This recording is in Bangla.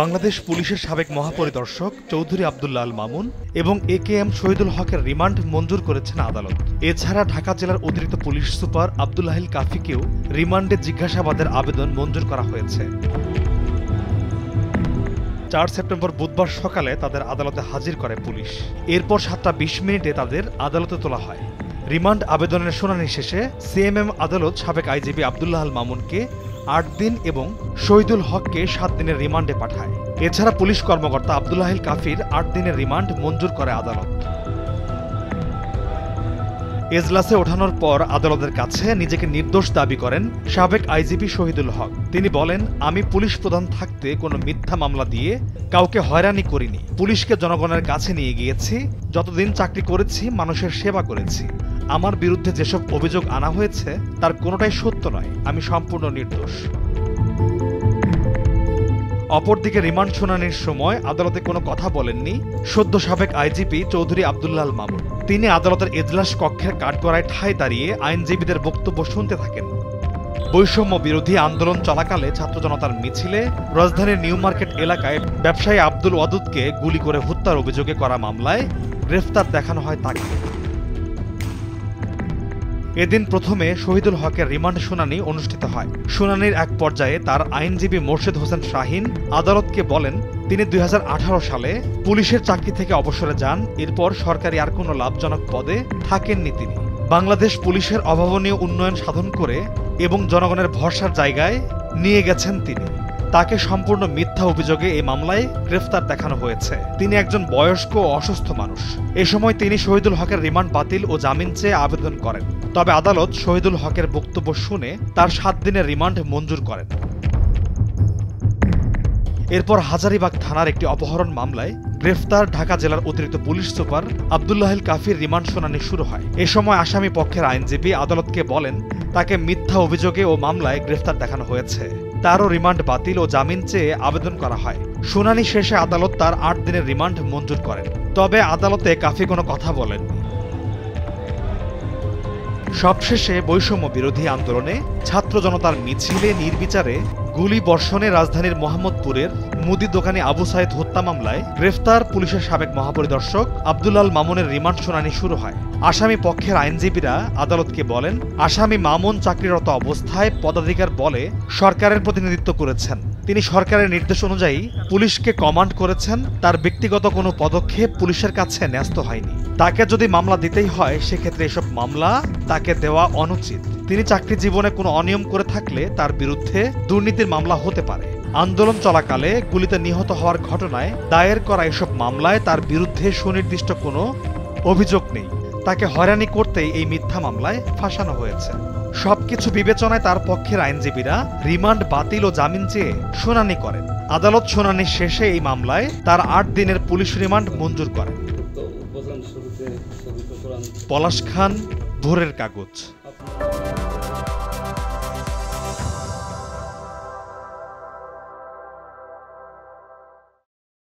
বাংলাদেশ পুলিশের সাবেক মহাপরিদর্শক চৌধুরী আব্দুল্লাহ আল মামুন এবং একেএম শহীদুল হকের রিমান্ড মঞ্জুর করেছেন আদালত। এছাড়া ঢাকা জেলার অতিরিক্ত পুলিশ সুপার আব্দুল্লাহিল কাফিকেও রিমান্ডে জিজ্ঞাসাবাদের আবেদন মঞ্জুর করা হয়েছে। ৪ সেপ্টেম্বর বুধবার সকালে তাদের আদালতে হাজির করে পুলিশ। এরপর ৭:২০ তাদের আদালতে তোলা হয়। রিমান্ড আবেদনের শুনানি শেষে সিএমএম আদালত সাবেক আইজিপি আব্দুল্লাহ আল মামুনকে ৮ দিন এবং শহীদুল হককে ৭ দিনের রিমান্ডে পাঠায়। এছাড়া পুলিশ কর্মকর্তা আব্দুল্লাহিল কাফির ৮ দিনের রিমান্ড মঞ্জুর করে আদালত। এজলাসে ওঠানোর পর আদালতের কাছে নিজেকে নির্দোষ দাবি করেন সাবেক আইজিপি শহীদুল হক। তিনি বলেন, আমি পুলিশ প্রধান থাকতে কোনো মিথ্যা মামলা দিয়ে কাউকে হয়রানি করিনি। পুলিশকে জনগণের কাছে নিয়ে গিয়েছি। যতদিন চাকরি করেছি মানুষের সেবা করেছি। আমার বিরুদ্ধে যেসব অভিযোগ আনা হয়েছে তার কোনোটাই সত্য নয়। আমি সম্পূর্ণ নির্দোষ। অপরদিকে রিমান্ড শুনানির সময় আদালতে কোনো কথা বলেননি সদ্য সাবেক আইজিপি চৌধুরী আব্দুল্লাহ আল মামুন। তিনি আদালতের এজলাস কক্ষের কাঠগড়ায় ঠায় দাঁড়িয়ে আইনজীবীদের বক্তব্য শুনতে থাকেন। বৈষম্য বিরোধী আন্দোলন চলাকালে ছাত্র জনতার মিছিলে রাজধানীর নিউ মার্কেট এলাকায় ব্যবসায়ী আব্দুল ওয়াদুদকে গুলি করে হত্যার অভিযোগে করা মামলায় গ্রেফতার দেখানো হয় তাকে। এদিন প্রথমে শহীদুল হকের রিমান্ড শুনানি অনুষ্ঠিত হয়। শুনানির এক পর্যায়ে তার আইনজীবী মোর্শেদ হোসেন শাহিন আদালতকে বলেন, তিনি ২০১৮ সালে পুলিশের চাকরি থেকে অবসরে যান। এরপর সরকারি আর কোনো লাভজনক পদে থাকেননি তিনি। বাংলাদেশ পুলিশের অভাবনীয় উন্নয়ন সাধন করে এবং জনগণের ভরসার জায়গায় নিয়ে গেছেন তিনি। তাকে সম্পূর্ণ মিথ্যা অভিযোগে এই মামলায় গ্রেফতার দেখানো হয়েছে। তিনি একজন বয়স্ক ও অসুস্থ মানুষ। এ সময় তিনি শহীদুল হকের রিমান্ড বাতিল ও জামিন চেয়ে আবেদন করেন। তবে আদালত শহীদুল হকের বক্তব্য শুনে তার ৭ দিনের রিমান্ড মঞ্জুর করেন। এরপর হাজারীবাগ থানার একটি অপহরণ মামলায় গ্রেফতার ঢাকা জেলার অতিরিক্ত পুলিশ সুপার আব্দুল্লাহিল কাফির রিমান্ড শুনানি শুরু হয়। এ সময় আসামি পক্ষের আইনজীবী আদালতকে বলেন, তাকে মিথ্যা অভিযোগে ও মামলায় গ্রেফতার দেখানো হয়েছে। তারও রিমান্ড বাতিল ও জামিন চেয়ে আবেদন করা হয়। শুনানি শেষে আদালত তার ৮ দিনের রিমান্ড মঞ্জুর করেন। তবে আদালতে কাফি কোনো কথা বলেননি। সবশেষে বৈষম্য বিরোধী আন্দোলনে ছাত্র জনতার মিছিলে নির্বিচারে গুলি বর্ষণে রাজধানীর মোহাম্মদপুরের মুদি দোকানি আবু সাইদ হত্যা মামলায় গ্রেফতার পুলিশের সাবেক মহাপরিদর্শক আব্দুল্লাহ আল মামুনের রিমান্ড শুনানি শুরু হয়। আসামি পক্ষের আইনজীবীরা আদালতকে বলেন, আসামি মামুন চাকরিরত অবস্থায় পদাধিকার বলে সরকারের প্রতিনিধিত্ব করেছেন। তিনি সরকারের নির্দেশ অনুযায়ী পুলিশকে কমান্ড করেছেন। তার ব্যক্তিগত কোনো পদক্ষেপ পুলিশের কাছে ন্যস্ত হয়নি। তাকে যদি মামলা দিতেই হয় সেক্ষেত্রে এসব মামলা তাকে দেওয়া অনুচিত। তিনি চাকরি জীবনে কোনো অনিয়ম করে থাকলে তার বিরুদ্ধে দুর্নীতির মামলা হতে পারে। আন্দোলন চলাকালে গুলিতে নিহত হওয়ার ঘটনায় দায়ের করা এসব মামলায় তার বিরুদ্ধে সুনির্দিষ্ট কোনো অভিযোগ নেই। তাকে হয়রানি করতেই এই মিথ্যা মামলায় ফাঁসানো হয়েছে। সবকিছু বিবেচনায় তার পক্ষের আইনজীবীরা রিমান্ড বাতিল ও জামিন চেয়ে শুনানি করেন। আদালত শুনানি শেষে এই মামলায় তার ৮ দিনের পুলিশ রিমান্ড মঞ্জুর করেন। পলাশ খান, ভোরের কাগজ।